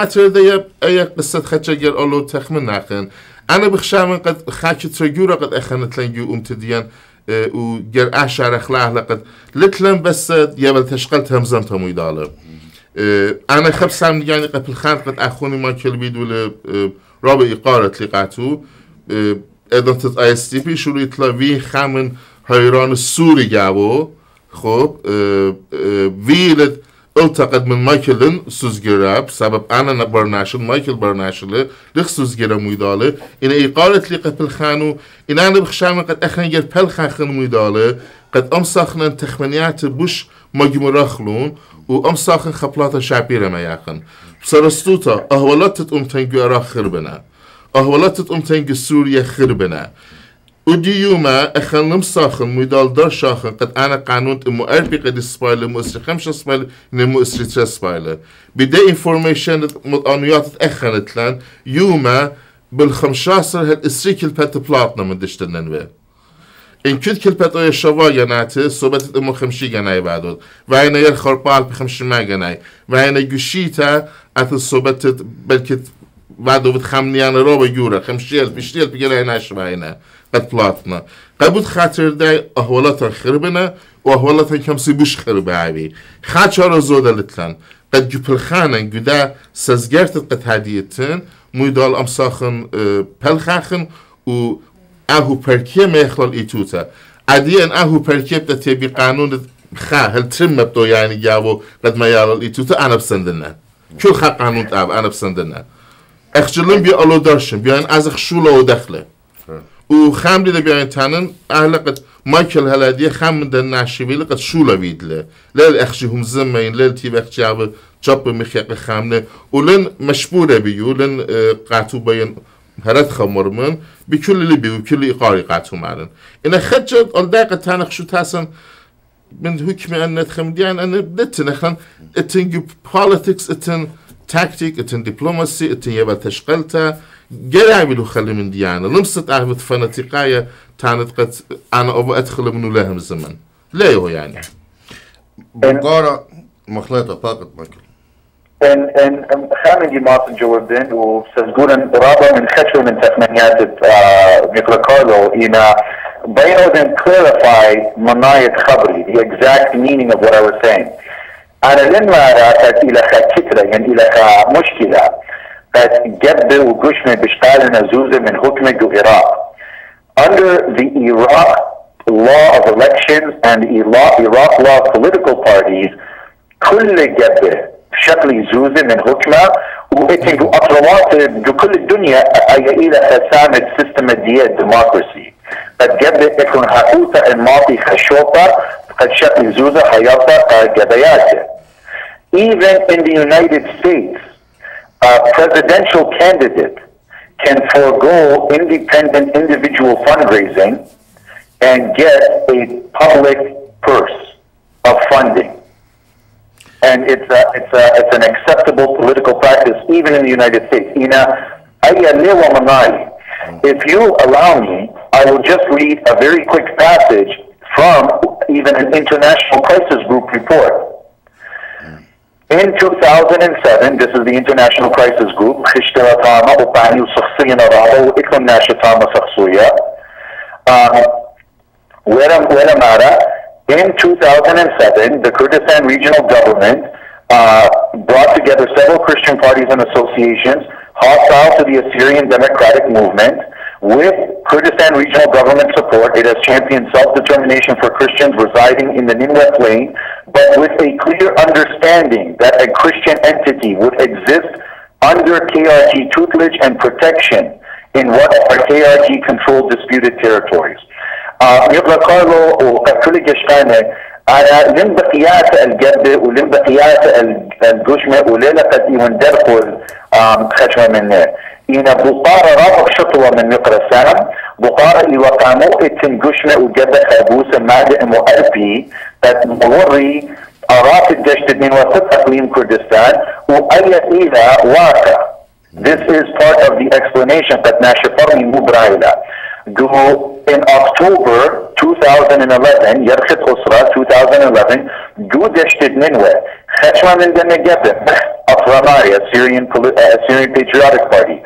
أتردي أي قصة خشجر أولو تخمن ناخن أنا بخشامن قد خاش ترجورة قد أخنت لنجو أمتديان وجر أشعر أخلاق لقد لتلن بس يبل تشغلت همزمتهم ويدالة أنا خبصام يعني قبل خان قد أخوني ما كل بيدو رابع إقارة لقاتو إذن تت ISTP شو يطلع في خامن هيران السوري جابو خب فيلد التقد من مايكلن سوزجراب سبب أنا نبرناشل مايكل برناشل لخ سوزجرا ميدالة إن إقارة لي قبل خانو إن أنا بخشام قد أخن ير بل خان ميدالة قد أمساخنا تخمنيات بوش مجمرخلون وأمساخن خبلات شعبيرة ما ياخن بسرستوتا أهولات تنجو أرا خربنا أهولات تنجو سوريا خربنا وديوما أخن نمساخن ميدال دار شاخن قد أنا قانون مؤربي قد سبايلة مؤسري خمسة سبايلة مؤسري ترى سبايلة بدي إنفورميشن مطانيات أخنت لان يوما بالخمشاسر هالإسري كلبات بلاطنا من دشتنن به إن كل كلبات أي شوا جناته صوبت أمو خمشي جناي بعدود وعينا يرخربال بخمشي ما جناي وعينا جوشيتا أتل صوبت بلكت بعدو بتخمني أنا روبا جورا خمشيل بشتيل بجناي ناش وعينا قد بلاطنا قبود خاطر داي أهولات خربنا وأهولات كمسي بوش خربا عبي خاطر زودة لتلان قد جبل خانن جدا سزجرت قد هديتن ميدال أمساخن بلخاخن و أهو بركيه ما يخلال إيتوتا عاديا أهو بركيه بتتبي قانون هل ترم بدو يعني جابو قد ما يالال إيتوتا أنا بسندنا كل خا قانون تاب أنا بسندنا اخجلن بي ألو درشن بيان أزخ شولا ودخله وخامدي ده بيان تانن أهلا قد مايكل هلادية خام دن ناشيبيل قد شولا بيدله ليل اخجي هم زمين ليل تيب اخجي عبا جاب مخيق خامنه ولن مشبوره بيو لن قاتو بيان هرات خمرمن بكل اللي بيو بكل إقاري قاتو معلن إن خجل الداقة تانخ شو تاسن من حكم أن نتخمديان أن بدتن أخن اتن politics اتن تاكتيك اتن دبلوماسي اتن يبا تشغلتا جرامي لو خلي من ديانا لمست أهبت فنتيقاية تانت قد أنا أبو أدخل منو لهم الزمن لا هو يعني بقارة مخلطة فاقط مايكل ان خامن مارتن جوردن وسزقون رابع من خشو من تخمينيات نيكولا كارلو إن بينو then clarify مناية خبري the exact meaning of what I was saying أنا لما رأت إلى كترة يعني إلى مشكلة قد جب وقشمة بشتالنا زوزة من حكمة العراق under the Iraq law of elections and Iraq law of political parties كل جب بشكل زوزة من حكمة وإتنجو أطروات بكل الدنيا أي إلى خسامة سيستم الديمقراطي قد جب يكون حقوقة الماضي خشوطة قد شكل زوزة حياطة جبياته even in the United States a presidential candidate can forego independent individual fundraising and get a public purse of funding. And it's an acceptable political practice even in the United States. If you allow me, I will just read a very quick passage from even an international crisis group report. In 2007, this is the International Crisis Group, in 2007, the Kurdistan Regional Government brought together several Christian parties and associations hostile to the Assyrian Democratic Movement. With Kurdistan Regional Government support, it has championed self-determination for Christians residing in the Nineveh Plain, but with a clear understanding that a Christian entity would exist under KRG tutelage and protection in what are KRG-controlled disputed territories. يبقى كارلو وكل جشتانة على لم بقيات الجبة ولم بقيات الجشمة وليلة قد يندرقوا خشمة منه إن بقارة رابق شطوة من مقر السام بقارة يوقامو اتن جشمة وجبة خابوس مادة مؤربي قد موري أراف الدشت 62 أقليم كردستان وأي إلى واقع. This is part of the explanation قد ناشفرني مبرايلة in October 2011 يرخت أسرة 2011 دشت نينوى خشوا من دنجبة أفراماري Assyrian Patriotic Party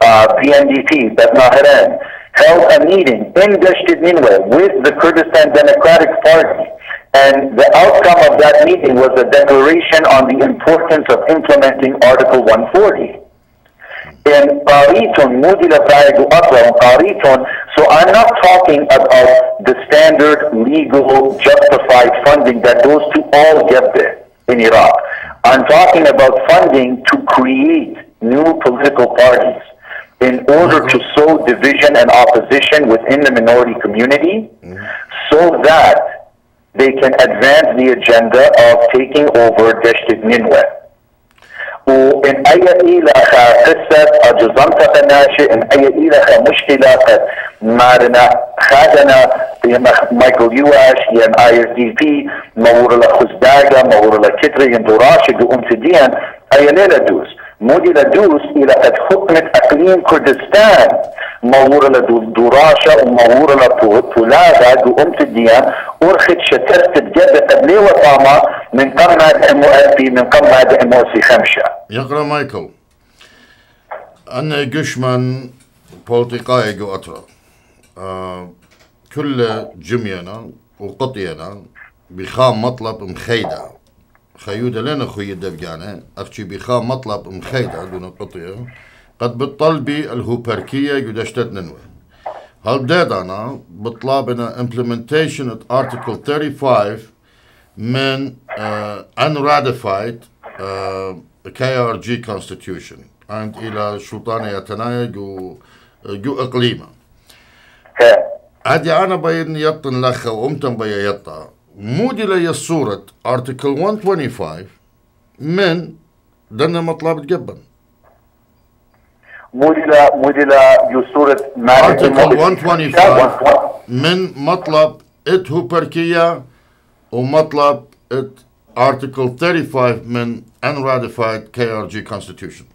PNDP Betnaharan held a meeting in Dasht Nineveh with the Kurdistan Democratic Party, and the outcome of that meeting was a declaration on the importance of implementing Article 140. In Qariton, Mudila Braidu Atra, Qariton, so I'm not talking about the standard, legal, justified funding that goes to all Gangeh in Iraq. I'm talking about funding to create new political parties in order to sow division and opposition within the minority community so that they can advance the agenda of taking over Dasht Nineveh. وإن أي إلخ قصة أجزمت الناشئ إن أي إلخ مشكلة مارنا خادنا مايكل يواش ين ISDP مور لخزداجة مور لكتري يندوراش دو أمتدين أي ليلة دوس مودي لدوس إلى قد حكمة أقليم كردستان مور لدوراشة ومور لطولادة دو أمتدين أرخد شترت الجبة قبلي وطامة من قمة مؤدي من قمة موسي خمشة يقرأ مايكل أنا قشمن بولتقاي جو أطرا كل جمينا وقطينا بخام مطلب مخيدة خيودة لنا خوي الدفقانة أختي بخام مطلب مخيدة دون قطية قد بالطلبي الهوبركية يدشتت ننوى هل دادانا بطلابنا implementation of Article 35 من unratified KRG Constitution عند إلى شوطانة يتنايا جو إقليمة عادي أنا بين يطن لخا وأمتن بي يطا مودي لي صورة Article 125 من دنا مطلب تقبل مودي لا يصورة Article 125 من مطلب إتهو بركية ومطلب Article 35 من unratified KRG Constitution.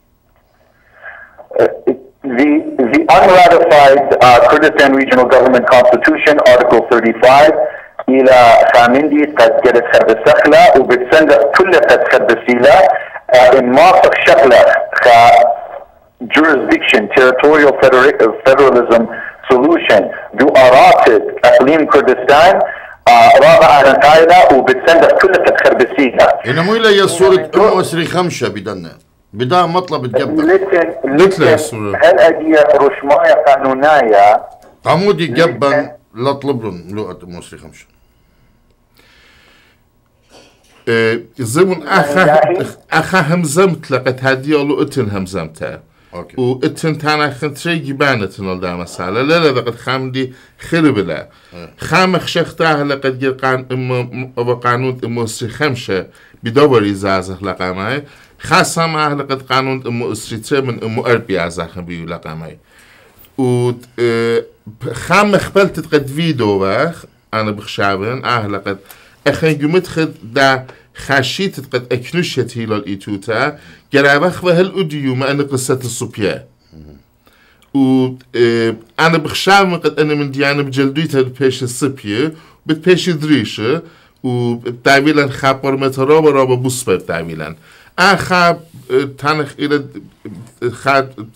The unratified Kurdistan Regional Government Constitution, Article 35, إلى خامندي قد جدت خرب السخلة وبتسند كل قد خرب السيلة إن ماسك شكله jurisdiction, territorial federalism solution دو أراتب أقليم كردستان رابعة نتاينا وبتسند كل قد خرب السيلة. إنه مو إلا يصورة أسري خمسة بدنا بدا مطلب تقبل. لكن هل أجي رشماية قانونية عمودي جبن لا طلب لهم لغة مصري خمسة. زمن أخا همزمت لقد هدي أولو إتن همزمتها. وإتن تانا خنتري جبانة نلدا مسالة لا لقد خامدي خرب لا. خام خشختها لقد جرقان قانون مصري خمسة بدوري زازه لقاماي. خاصة معه لقد قانون مصري من أربيع زاخن بيو لقاماي. و خام مخبلت قد فيديو واخ أنا بخشابن لقد أخن جمت خد دا خاشيت قد أكنشت هيلا الإيتوتا جرابخ وهل أديو ما أنا قصة الصبية و أنا بخشابن قد أنا من ديانة بجلدويتها بيش الصبية بتبيش دريشة وبتعبيلا خابر مترابة رابة بصبة بتعبيلا خاب تانخ إلى خاد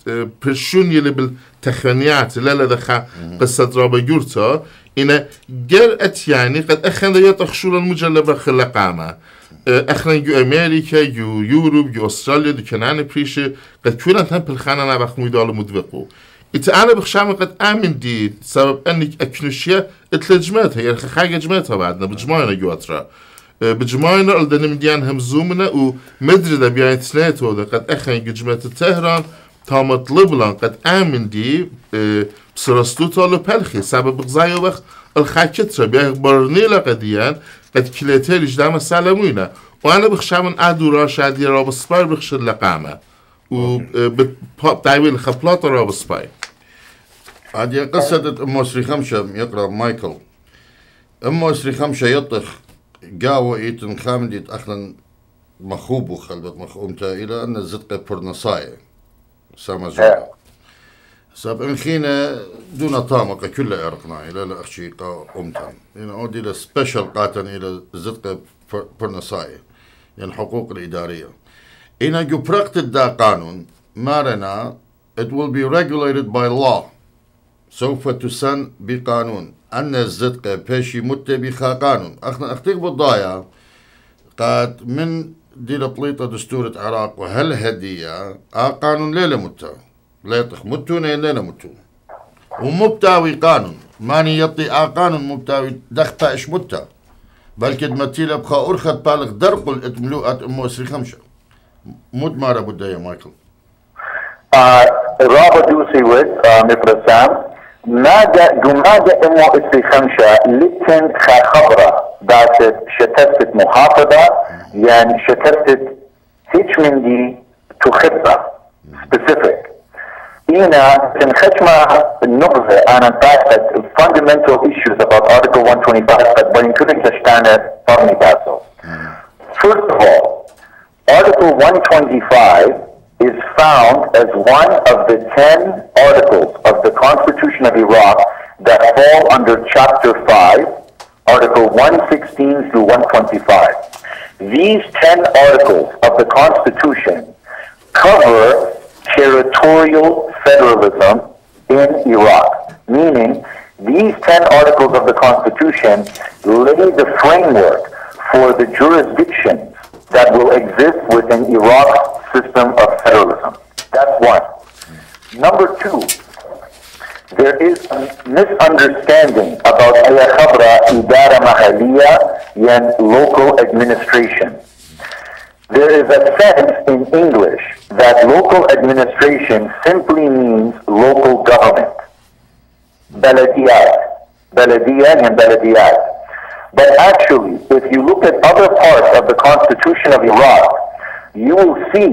برشون يلي بالتخنيات لا دخا قصة رابا يورتا إن جرأت يعني قد أخذ يتخشول المجلبة خلقامة أخذ يو أمريكا يو يوروب يو أستراليا دو كنان بريشة قد كولا تن بالخانة نبخ ميدال مدوقو أنا بخشام قد آمن دي سبب أنك أكنشية اتلجمتها يعني خاقة جمتها بعدنا بجمعنا يواترا بجمعنا قلدنا من ديان همزومنا ومدرده بيان تسنيتو ده قد أخن جمعت تهران تا مطلب لان قد آمن دي بسرستو تالو پلخي سبب غزايو وقت الخاكترا بيان برني لقديان قد كليتي لجدام السلاموينة وأنا بخشامن أدورا شادي راب سباي بخشد لقامة وبتعويل خبلاط راب سباي هذه قصة مصري خمسة يقرأ مايكل مصري خمسة يطخ قاوة إيتن خامدي أخلا مخوبو خلبت مخومتا إلى أن الزدقة برنصاية سامزوها سب انخينا دون طامقة كل عرقنا إلى الأخشيقة أمتن يعني أودي إلى سبيشال قاتن إلى زدقة برنساي يعني حقوق الإدارية إن جبرقت دا قانون مارنا it will be regulated by law سوف تسن بقانون أن الزدقة بيشي متبخا قانون أخنا أختيق بالضايا قاد من دي لبليطة دستورة عراق وهل هدية قانون ليلة متى لا يطخ متو ليلة متو ومبتاوي قانون ماني يطي قانون مبتاوي دختا إش متى بل كدمتي لبخا أرخت بالغ درقل اتملوءات أموسري خمسة مد مارا بدا يا مايكل رابع دوسي ود مفرسام ماذا أموسري خمسة لتن خبرة داتت شتتت محافظة يعني شتتت هيش من دي تخطة specific هنا تنخشم النقطة أنا بعثت fundamental issues about Article 125 but when كنت تشتانة فرمي باسو. First of all, Article 125 is found as one of the 10 articles of the Constitution of Iraq that fall under Chapter 5, Article 116 through 125. These 10 articles of the Constitution cover territorial federalism in Iraq, meaning these 10 articles of the Constitution lay the framework for the jurisdictions that will exist within Iraq's system of federalism. That's one. Number two, there is a misunderstanding about Aya Khabra Idara Mahaliya and local administration. There is a sense in English that local administration simply means local government. Baladiyat. Baladiyat and baladiyat. But actually, if you look at other parts of the Constitution of Iraq, you will see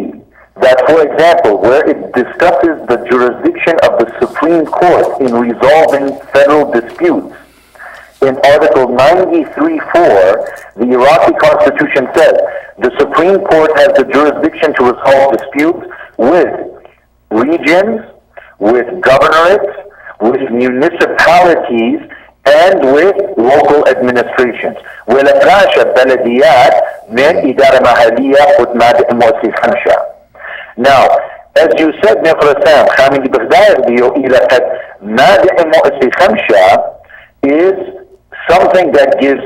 that, for example, where it discusses the jurisdiction of the Supreme Court in resolving federal disputes, in Article 93.4, the Iraqi Constitution says the Supreme Court has the jurisdiction to resolve disputes with regions, with governorates, with municipalities, and with local administrations. ولكراشة بلديات من إدارة محلية وتمادئ مؤسسة خمسة. Now, as you said, Nefrasam, خامني بغداد ديو إلى قد مادئ مؤسسة خمسة is something that gives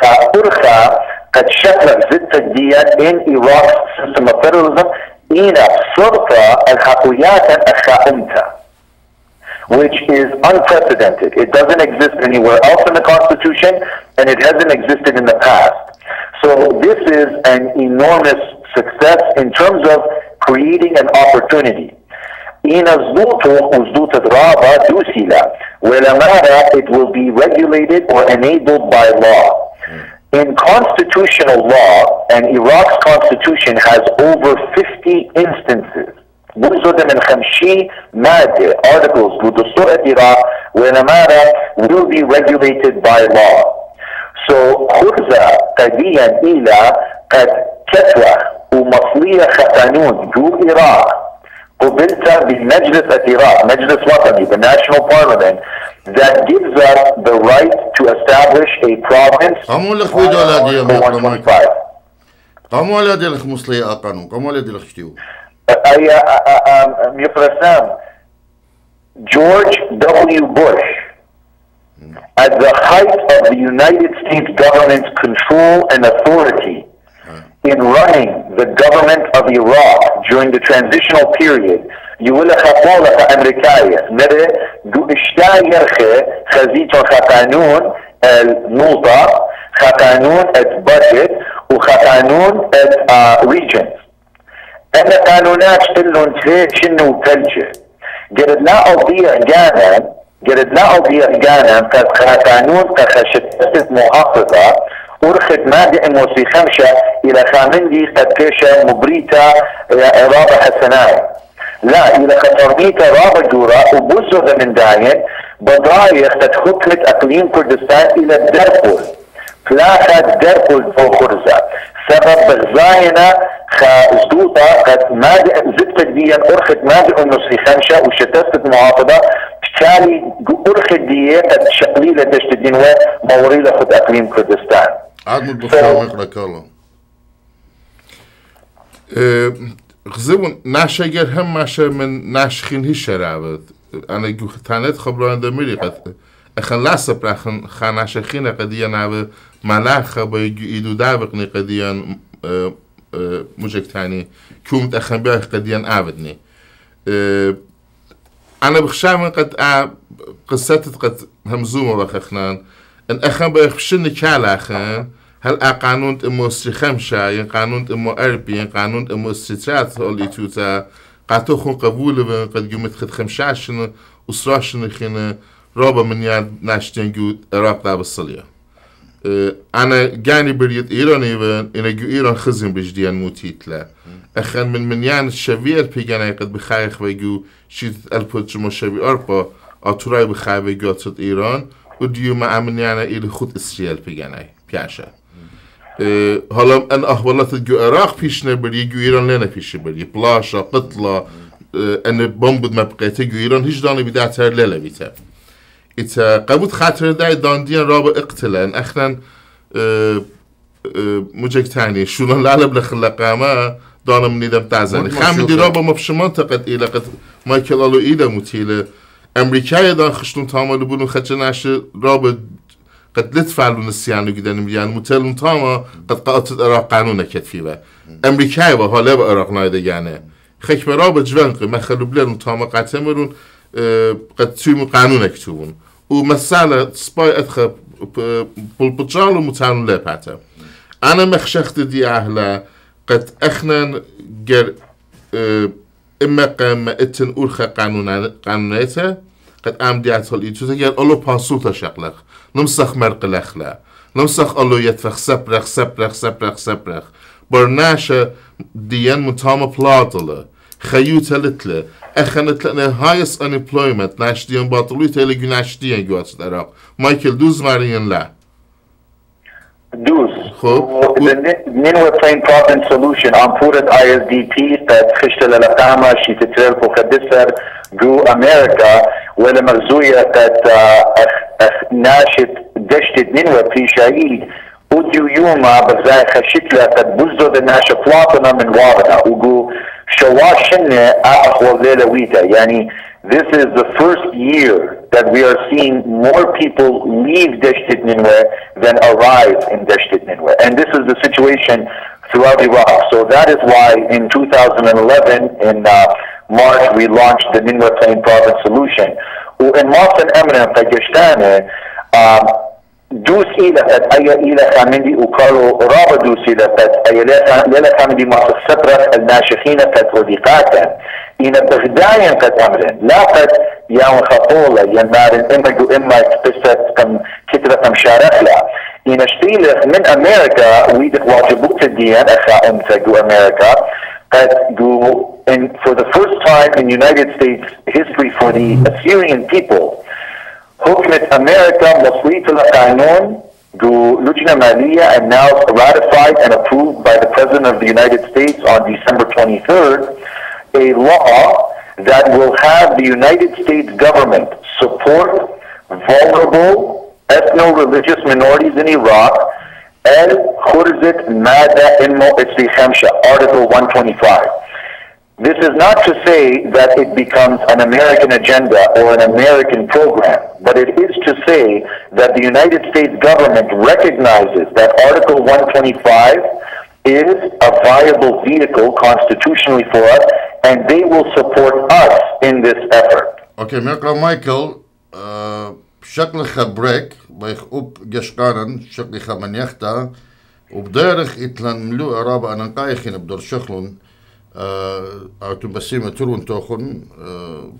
خاطرخة قد شكلت زدت الديات in Iraq's system of federalism إلى سلطة الحقويات الخائمة, which is unprecedented. It doesn't exist anywhere else in the Constitution, and it hasn't existed in the past. So this is an enormous success in terms of creating an opportunity. It will be regulated or enabled by law. In constitutional law, and Iraq's constitution has over 50 instances, articles will be regulated by law. So خرزة قديا إلى قد كتوى ومصلية قانون جو العراق قبلت بمجلس العراق مجلس وطني, the national parliament, that gives us the right to establish a province. قاموا لك ودولة دي 125 قاموا لك مصلية قانون قاموا لك شتيو George W. Bush, at the height of the United States government's control and authority in running the government of Iraq during the transitional period, يقول لك خطولة أمريكية مرة دو اشتايرخي خزيتو خقانون النوطة خقانون البادجت وخقانون الريجنز. أنا قانونات كلهم شنو تلجة قرد لا أضيع جانا قانون كخشتت محافظة ورخد مادئ موسي خمسة إلى خامندي قد كيشة مبريتا رابع حسناي لا إلى خطرميتا رابع جورا وبوزو من داين بضايق قد خطلت أقليم كردستان إلى الدربول فلاخة دربول فوق خرزة سبب بغزاينا خازدوطة قد مادئ زدت دي أرخت مادة النصري خمسة وشتست المحافظة بالتالي أرخت دي شقليلة دشت الدين وموريلة خد أقليم كردستان. عاد متبخر مقرأ كارلو. غزبون ناشجر هم ماشه من ناشخين هیچ رابط. أنا جو ثانيت خبران دميري قد أخن لاسه برخن خاناشخين قديان عب ملاخ بيجو إيدو دابقني قديان مجك تاني كومت أخن بيخ قديان عبدني. أنا بخشام قد قصتت قد همزومة بخخنان إن أخن بيخ بشني كالاخن هل قانون إمو استرخمشا ين قانون إمو أربي ين قانون إمو استرات اللي توتا قاتوخون قبول قد جمت خد خمشاشن وصراشن خين رابا من ياد ناشتين جو عراق داب الصلية. أنا جاني بريد إيراني إن جو إيران خزن بجديان موتيتلا. أخن من يان الشبير بيجانا قد بخايخ ويجو شيت البوت جمو شبي أربا أطراي بخايخ ويجو أتصد إيران وديو مع من يانا إلى خود إسرائيل بيجانا بياشا. هلا أن أخبرت جو عراق فيشنا بري جو إيران لنا فيش بري بلاشة قتلة أن بومبد ما بقيت جو إيران هيج داني بدأت هر ليلة بيتا. إتا قبض خاطر داي دانديان رابع اقتلان أخنا مجيك تاني شولان لعلب لخلقاما دانا من ندم تعزاني خامل دي رابع مبش منطقة إلا قد مايكل ألو إلا متيلة أمريكا دان خشتون تامل بونو خجناش رابع قد لتفعلوا نسيانو جدا يعني متلون تاما قد قاطت عراق قانونا كتفيبه أمريكا وهلا بعراق نايدا يعني خيك مرابط جوانقي ما خلو بلانو تاما قاتمرون قد تسويمو قانونا كتوبون ومسالة سباي أدخل بالبجالو متعانو لاباتا أنا مخشخت دي أهلا قد أخنا جر إما قام إتن أورخا قانوناتا قد أم دي أتول إيتو تجر أولو باسوتا شقلق نمسخ مرق الأخلاق نمسخ أولو يتفخ سبرخ برناشا ديان متامة بلاطلة خيوتا لتلة أخنت لنا highest unemployment ناش ديان باطلوي تيلي ناش ديان جوات العراق مايكل دوز ماريان لا دوز خب نينوى plain province solution عم فورة ISDP قد خشت للقامة شي تتريل بخدسر جو أمريكا ولا مرزوية قد ناشت دشت نينوى في شايل وديو يوما بزاي خشتلا قد بزود الناشا فلاطنا من وارنا وقو شواشنة أخوة ليلة ويتا يعني this is the first year that we are seeing more people leave Deshtit Ninweh than arrive in Deshtit Ninweh. And this is the situation throughout Iraq. So that is why in 2011, in March, we launched the Ninweh Plain Province Solution. In Masan Eminem, Pagistan, دوس إلى أي إلى خامندي وكارلو رابع دوس إلى أي لا خامندي مصر سبرة الناشخين قد وديقاتا إن بغدايا قد أمرن لا قد يوم خطولة ينمارن إما جو إما قصة كم كترة مشارك لا إن اشتيلخ من أمريكا ويدك واجبوت الديان أخا أمتا جو أمريكا قد جو for the first time in United States history for the Assyrian people حكمت أمريكا مصرية القانون جو لجنة مالية and now ratified and approved by the President of the United States on December 23rd a law that will have the United States government support vulnerable ethno-religious minorities in Iraq and Khurzit Mada Inmo Isri Khamsha, Article 125. This is not to say that it becomes an American agenda or an American program, but it is to say that the United States government recognizes that Article 125 is a viable vehicle constitutionally for us, and they will support us in this effort. Okay, Michael, بشكل خبرك بيخ أوب جشقانا شكل خمن يختا وبدارخ إتلان ملو أرابا أنا قايخين بدور شخلون أتم بسيمة ترون توخن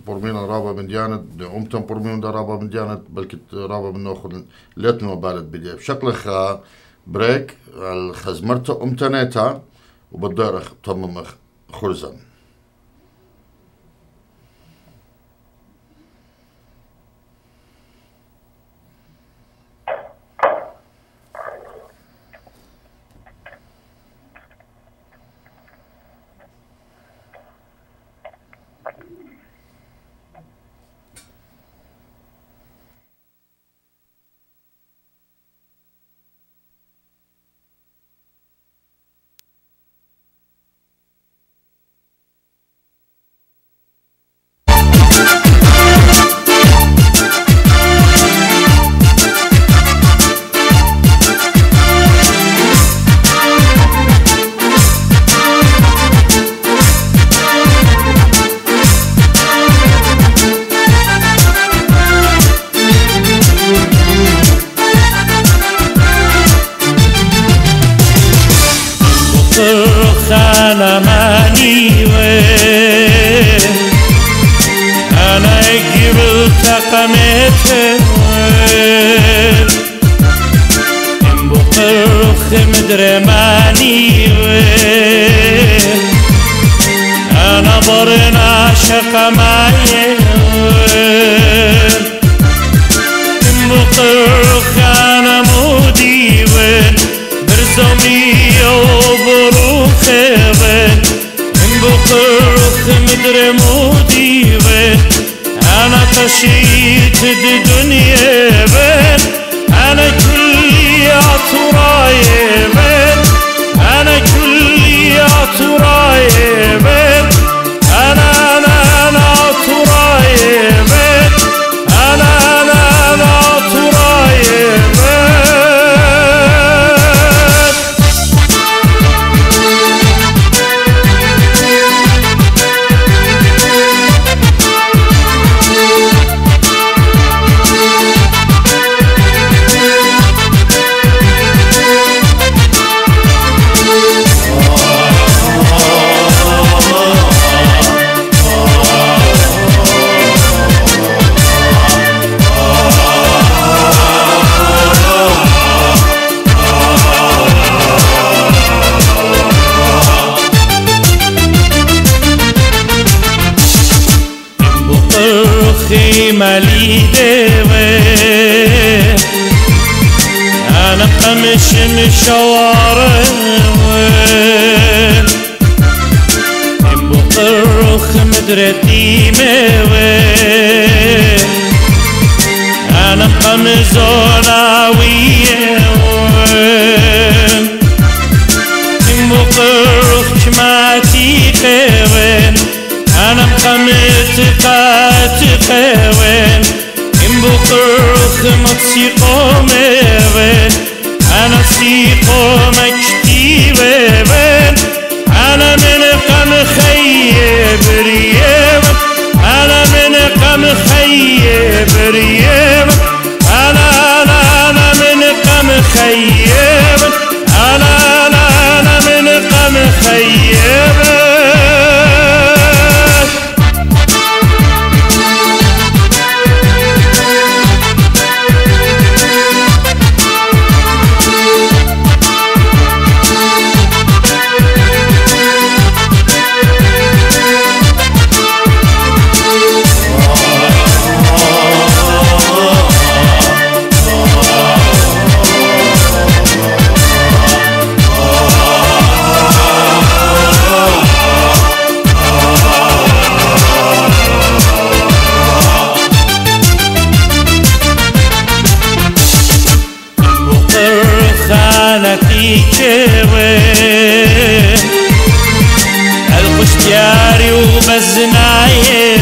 برمين رابا من ديانت أمتن برمين رابا من ديانت بلكت رابا من نوخن ليتنو بالد بدي بشكل خا بريك الخزمرتا أمتنيتا وبدارخ تمم خرزان قبل تقمت بقرخ مدرماني أنا برنا شقماي بقرخ أنا مودي برزمي وبروخ بقرخ مدرمودي أنا تشيت الدنيا أنا كلي أطرايب أنا كلي أطرايب أنا أطرايب أنا أطرايب مالي ديوي أنا قمش مشوار بقرخ مدرتي موي أنا قمزوناوية بقرخ كماتي قوين أنا مقمت قاتقوين إن بقرخ متسيقو موين أنا سيقو مكتيوين أنا من قم خيب ريب أنا من قم خيب ريب أنا من قم خيب أنا من قم خيب القشتياري وبزنايه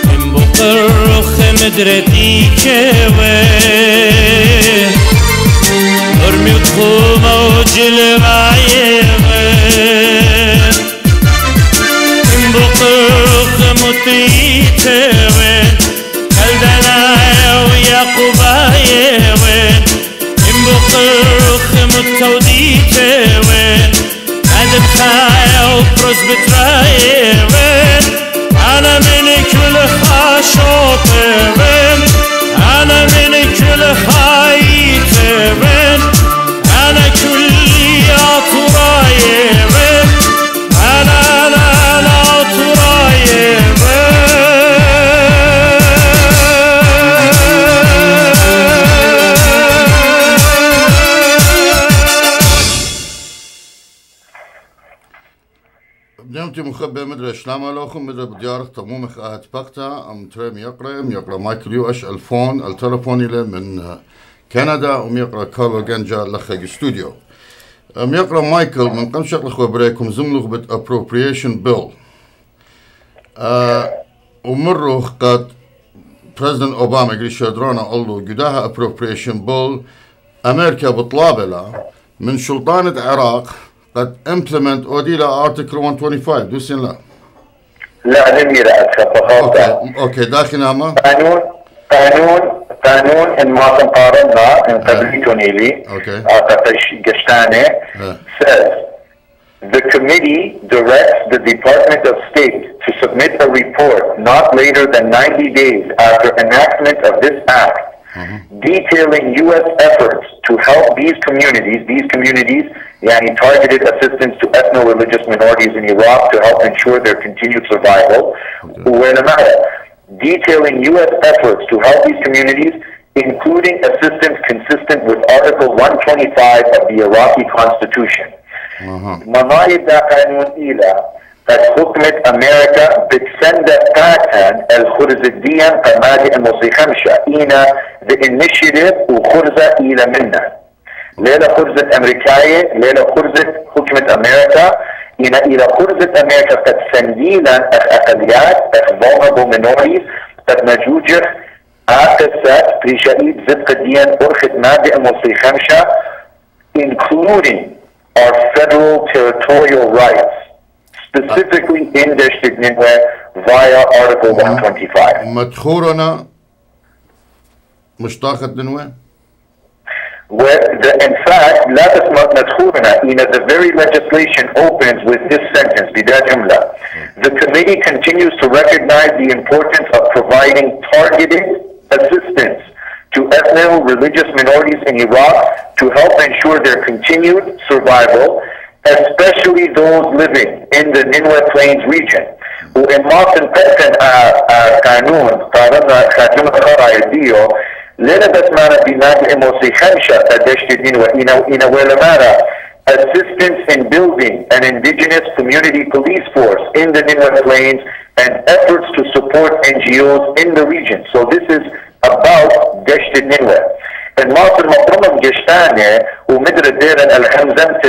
من بقرخ مدرتي كوين ارمي وطخومة وجلبايه من بقرخ مطيتوين كالدنايا وياقوبايه بقرخ متوديته وين عند بخايا وبروز بترايه وين أنا من كل خاشوطه وين أنا من كل خايته وين أنا كلي أطرايه وين أنا أطرايه بنيمتي مخبئ مدري شلام لكم مدري بديارك تموم خاهت بقتا أم تريم يقرأ مايكل يوش التلفون إلى من كندا يقرأ كارلو جانجا لخيج استوديو يقرأ مايكل من قم شغل خبريكم زملوغ بت appropriation bill ومروا قد بريزيدنت أوباما يقول شادرانا قالوا قداها appropriation bill أمريكا بطلابة من سلطانة العراق قد implement أوديلا article 125 دوسين لا نميرة أتخطى أوكي داخل نعمة قانون إن ما قارنا إن قبلتوني لي قشتاني says The committee directs the Department of State to submit a report not later than 90 days after enactment of this act, detailing U.S. efforts to help these communities, yani targeted assistance to ethno-religious minorities in Iraq to help ensure their continued survival, detailing U.S. efforts to help these communities, including assistance consistent with Article 125 of the Iraqi Constitution. منايب دا قانون إلى قد حكمت أمريكا بتسند قاتل الخرزدية قمادي الموسيخمشة إينا the initiative وخرزة إلى منا ليلة خرزة أمريكية ليلة خرزة حكمة أمريكا إينا إلى خرزة أمريكا قد سندينا أقليات vulnerable minorities قد نجوجه عاقسات بريشايد زد قديان أرخت مادي الموسيخمشة including our federal territorial rights, specifically in District Nineveh via Article 125. مدخورنا مشتاقة نينوى؟ In fact, لا تسمى مدخورنا, the very legislation opens with this sentence, بدا جملة. The committee continues to recognize the importance of providing targeted assistance to ethno-religious minorities in Iraq to help ensure their continued survival, especially those living in the Nineveh Plains region. وإن ما تنقسم قانون قانون خاتم الخرائط ديو لنا بس معنا بنادي موسي خمسة قدشت النينوى إنا ولا معنا assistance in building an indigenous community police force in the Nineveh Plains and efforts to support NGOs in the region. So this is about دشت النينوى. المواطن المطلوب جشتانه ومدر الديرن الخمزمت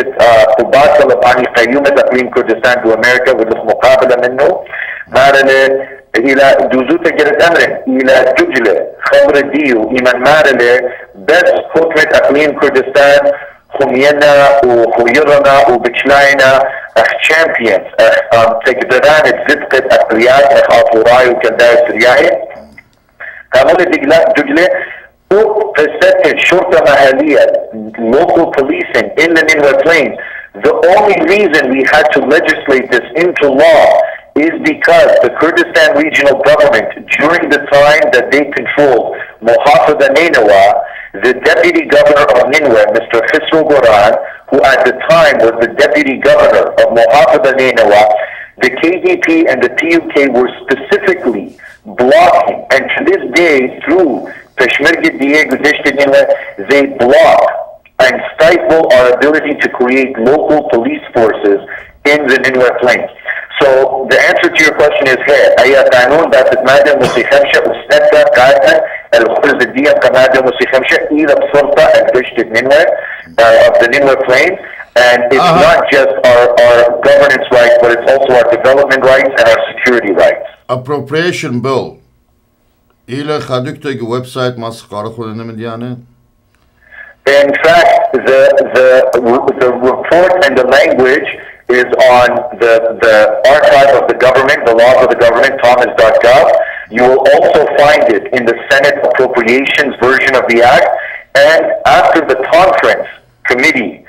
قبات طلباني قيومة اقليم كردستان دو امريكا ودخ مقابلة منه مارله الى دوزوتا جرد امرن الى ججلة خبر ديو ايمان مارله بس حكمة اقليم كردستان خمينا وخيرنا وبتشلاينا اخ تشامبيونز اخ تقدران تزدقت اقليات اخ اطوراي وكنداية سرياهي قامون ججلة وفسدت الشرطة محلية local policing in the Nineveh Plains. The only reason we had to legislate this into law is because the Kurdistan regional government, during the time that they controlled Muhafada Nineveh, the deputy governor of Nineveh, Mr. Khisro Goran, who at the time was the deputy governor of Muhafada Nineveh, the KDP and the PUK were specifically blocking, and to this day, through Peshmerga Diego Nineveh, they block and stifle our ability to create local police forces in the Nineveh Plains. So the answer to your question is here. أي قانون بات مادة مسيخمشة وستة قاعدة الخرز الدية كمادة مسيخمشة إلى بسلطة الدشت Nineveh of the Nineveh Plains. And it's not just our governance rights, but it's also our development rights and our security rights. Appropriation bill. إلى خادكتك ويب سايت ما سقارخو لنا مديانة. In fact, the report and the language is on the archive of the government, the laws of the government, thomas.gov. You will also find it in the Senate Appropriations version of the Act. And after the conference committee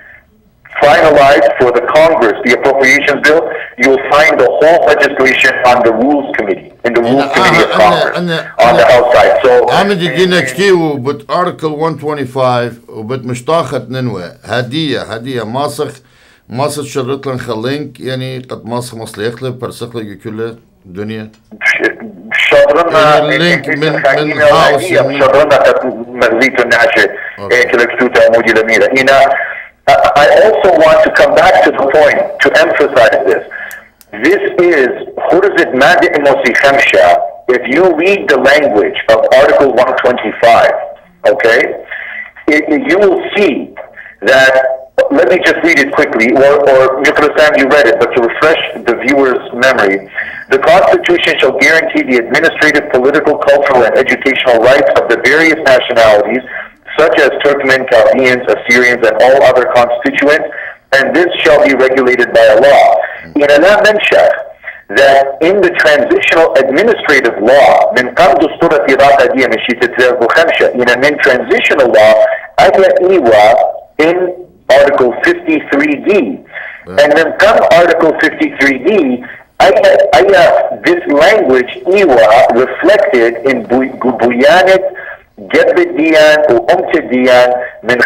finalized for the Congress the appropriations bill, you will find the whole legislation on the Rules Committee, in the Rules Committee of Congress, on the House side. So, عمد يدينا كتير but Article 125 وبت مشتاقة نينوى هدية ماسخ شرط لن خلينك يعني قد ماسخ مصليخ له برسخ له كل الدنيا شرطنا اللينك من هاوس شرطنا قد مغزيت النعشة كلاكتوتا موجي لميرا I also want to come back to the point to emphasize this. This is Khurzit Madi Mosi Khamsha. If you read the language of Article 125, okay, you will see that, let me just read it quickly, or Sam, you read it, but to refresh the viewer's memory, the Constitution shall guarantee the administrative, political, cultural, and educational rights of the various nationalities such as Turkmen, Chaldeans, Assyrians, and all other constituents, and this shall be regulated by a law. In Allah mentioned that in the transitional administrative law, من قبل دستور العراق دي مشي تتلقوا خمسة in a transitional law, in Article 53D, And then come Article 53D, this language Iwa reflected in Buyanet, Gebedian, or Umtidian, min